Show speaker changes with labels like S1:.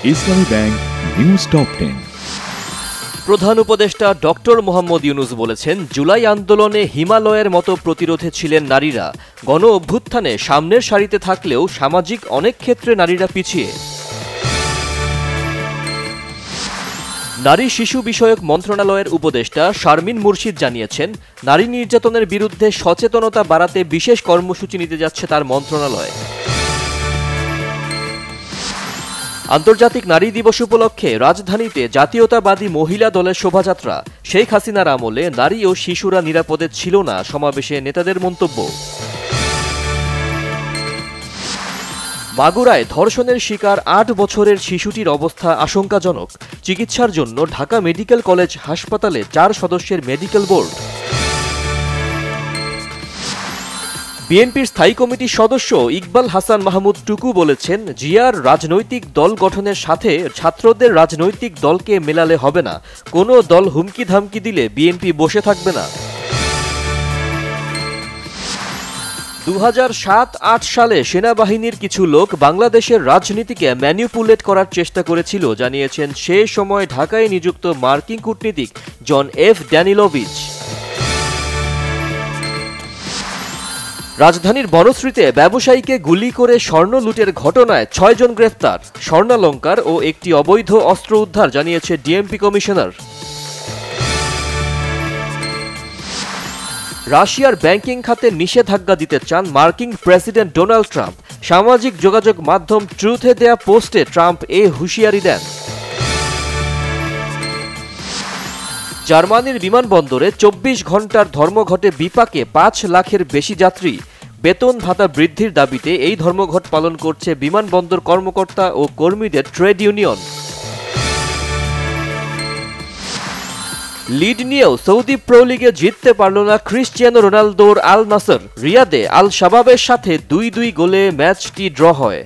S1: ইসলামী bank news top 10।
S2: প্রধান উপদেষ্টা doctor Mohammad Yunus বলেছেন, জুলাই আন্দোলনে হিমালয়ের মতো প্রতিরোধে ছিলেন নারীরা। গণ অভ্যুত্থানে সামনের সারিতে থাকলেও সামাজিক অনেক ক্ষেত্রে নারীরা পিছিয়ে। নারী শিশু বিষয়ক মন্ত্রণালয়ের উপদেষ্টা শারমিন মুর্শিদ জানিয়েছেন, নারী নির্যাতনের বিরুদ্ধে সচেতনতা বাড়াতে বিশেষ কর্মসূচি নিতে যাচ্ছে তার মন্ত্রণালয়। আন্তর্জাতিক নারী দিবস উপলক্ষে রাজধানীতে জাতীয়তাবাদী মহিলা দলের শোভাযাত্রা। শেখ হাসিনার আমলে নারী ও শিশুরা নিরাপদে ছিল না, সমাবেশে নেতাদের মন্তব্য। মাগুরায় ধর্ষণের শিকার ৮ বছরের শিশুটির অবস্থা আশঙ্কাজনক। চিকিৎসার জন্য ঢাকা মেডিকেল কলেজ হাসপাতালে 4 সদস্যের মেডিকেল বোর্ড। বিএনপির স্থায়ী কমিটির সদস্য ইকবাল হাসান মাহমুদ টুকু বলেছেন, জিয়ার রাজনৈতিক দল গঠনের সাথে ছাত্রদের রাজনৈতিক দলকে মেলালে হবে না। কোনো দল হুমকি ধামকি দিলে বিএনপি বসে থাকবে না। 2007-8 সালে সেনাবাহিনীর কিছু লোক বাংলাদেশের রাজনীতিকে ম্যানিপুলেট করার চেষ্টা করেছিল, জানিয়েছেন সে সময় ঢাকায় নিযুক্ত মার্কিন কূটনীতিক জন এফ ড্যানিলোভিচ। রাজধানীর বনশ্রীতে ব্যবসায়ীকে গুলি করে স্বর্ণ লুটের ঘটনায় 6 জন গ্রেফতার। স্বর্ণালংকার ও একটি অবৈধ অস্ত্র উদ্ধার, জানিয়েছে ডিএমপি কমিশনার। রাশিয়ার ব্যাংকিং খাতে নিষেধাজ্ঞা দিতে চান মার্কিন প্রেসিডেন্ট ডোনাল্ড ট্রাম্প। সামাজিক যোগাযোগ মাধ্যম ট্রুথে দেয়া পোস্টে ট্রাম্প এ হুঁশিয়ারি দেন। জার্মানির বিমানবন্দরে 24 ঘন্টার ধর্মঘটে বিপাকে 5 লাখের বেশি যাত্রী। বেতন ভাতা বৃদ্ধির দাবিতে এই ধর্মঘট পালন করছে বিমানবন্দর কর্মকর্তা ও কর্মীদের ট্রেড ইউনিয়ন। লিড নিয়েও সৌদি প্রো লিগে জিততে পারল না ক্রিস্টিয়ানো রোনালদোর আল নাসর। রিয়াদে আল শাবাবের সাথে 2-2 গোলে ম্যাচটি ড্র হয়।